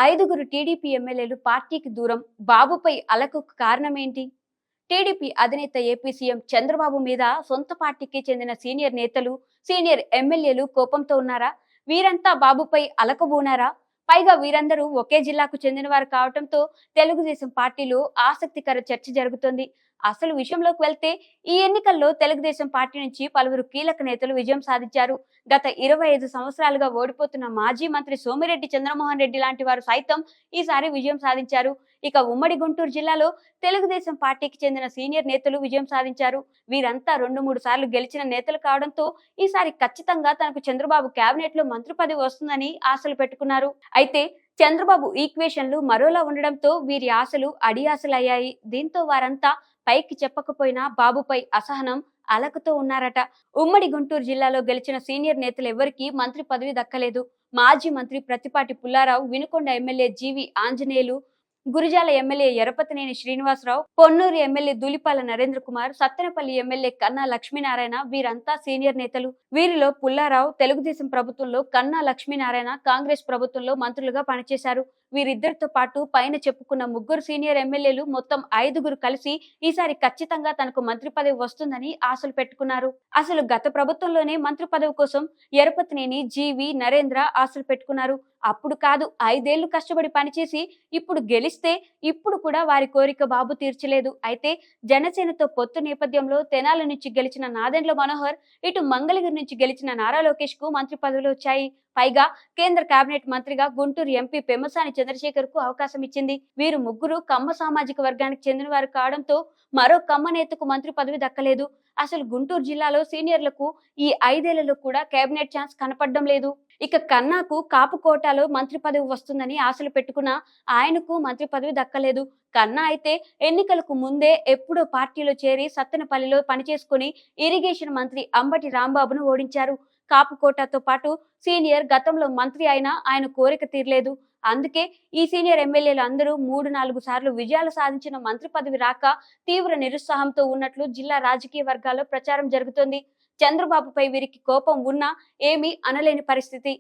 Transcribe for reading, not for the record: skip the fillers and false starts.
ఐదుగురు టీడీపీ ఎమ్మెల్యేలు పార్టీకి దూరం, బాబుపై అలకు కారణమేంటి? టీడీపీ అధినేత ఏపీ సీఎం చంద్రబాబు మీద సొంత పార్టీకి చెందిన సీనియర్ నేతలు, సీనియర్ ఎమ్మెల్యేలు కోపంతో ఉన్నారా? వీరంతా బాబుపై అలకబూనారా? పైగా వీరందరూ ఒకే జిల్లాకు చెందినవారు కావడంతో తెలుగుదేశం పార్టీలో ఆసక్తికర చర్చ జరుగుతోంది. అసలు విషయంలోకి వెళ్తే ఈ ఎన్నికల్లో తెలుగుదేశం పార్టీ నుంచి పలువురు కీలక నేతలు విజయం సాధించారు. గత 25 సంవత్సరాలుగా ఓడిపోతున్న మాజీ మంత్రి సోమిరెడ్డి చంద్రమోహన్ రెడ్డి లాంటి వారు సైతం ఈసారి విజయం సాధించారు. ఇక ఉమ్మడి గుంటూరు జిల్లాలో తెలుగుదేశం పార్టీకి చెందిన సీనియర్ నేతలు విజయం సాధించారు. వీరంతా 2-3 సార్లు గెలిచిన నేతలు కావడంతో ఈసారి ఖచ్చితంగా తనకు చంద్రబాబు కేబినెట్ లో మంత్రి పదవి వస్తుందని ఆశలు పెట్టుకున్నారు. అయితే చంద్రబాబు ఈక్వేషన్లు మరోలా ఉండడంతో వీరి ఆశలు అడియాసలయ్యాయి. దీంతో వారంతా పైకి చెప్పకపోయినా బాబుపై అసహనం అలకుతూ ఉన్నారట. ఉమ్మడి గుంటూరు జిల్లాలో గెలిచిన సీనియర్ నేతలు ఎవరికీ మంత్రి పదవి దక్కలేదు. మాజీ మంత్రి Prathipati Pulla Rao, Vinukonda MLA GV Anjaneyulu, Gurazala MLA Yarapathineni Srinivasa Rao, Ponnur MLA Dhulipala Narendra Kumar, Sattenapalli MLA Kanna Lakshminarayana వీరంతా సీనియర్ నేతలు. వీరిలో పుల్లారావు తెలుగుదేశం ప్రభుత్వంలో, కన్నా లక్ష్మీనారాయణ కాంగ్రెస్ ప్రభుత్వంలో మంత్రులుగా పనిచేశారు. వీరిద్దరితో పాటు పైన చెప్పుకున్న ముగ్గురు సీనియర్ ఎమ్మెల్యేలు మొత్తం 5గురు కలిసి ఈసారి ఖచ్చితంగా తనకు మంత్రి పదవి వస్తుందని ఆశలు పెట్టుకున్నారు. అసలు గత ప్రభుత్వంలోనే మంత్రి పదవి కోసం ఎరపతినేని, జీవి, నరేంద్ర ఆశలు పెట్టుకున్నారు. అప్పుడు కాదు, 5 ఏళ్లు కష్టపడి పనిచేసి ఇప్పుడు గెలిస్తే ఇప్పుడు కూడా వారి కోరిక బాబు తీర్చలేదు. అయితే జనసేనతో పొత్తు నేపథ్యంలో తెనాలి నుంచి గెలిచిన నాదెండ్ల మనోహర్, ఇటు మంగళగిరి నుంచి గెలిచిన నారా లోకేష్ కు మంత్రి పదవులు వచ్చాయి. పైగా కేంద్ర కేబినెట్ మంత్రిగా గుంటూరు ఎంపీ పెమ్మసాని చంద్రశేఖర్ కు అవకాశం ఇచ్చింది. వీరు ముగ్గురు కమ్మ సామాజిక వర్గానికి చెందిన వారు కావడంతో మరో కమ్మ నేతకు మంత్రి పదవి దక్కలేదు. అసలు గుంటూరు జిల్లాలో సీనియర్లకు ఈ 5 ఏళ్లలో కూడా కేబినెట్ ఛాన్స్ కనపడడం లేదు. ఇక కన్నాకు కాపు కోటాలో మంత్రి పదవి వస్తుందని ఆశలు పెట్టుకున్న ఆయనకు మంత్రి పదవి దక్కలేదు. కన్నా అయితే ఎన్నికలకు ముందే ఎప్పుడో పార్టీలో చేరి సత్తెనపల్లిలో పనిచేసుకుని ఇరిగేషన్ మంత్రి అంబటి రాంబాబును ఓడించారు. కాపు కోటాతో పాటు సీనియర్, గతంలో మంత్రి అయినా ఆయన కోరిక తీరలేదు. అందుకే ఈ సీనియర్ ఎమ్మెల్యేలు అందరూ 3-4 సార్లు విజయాలు సాధించిన మంత్రి పదవి రాక తీవ్ర నిరుత్సాహంతో ఉన్నట్లు జిల్లా రాజకీయ వర్గాల్లో ప్రచారం జరుగుతోంది. చంద్రబాబుపై వీరికి కోపం ఉన్నా ఏమీ అనలేని పరిస్థితి.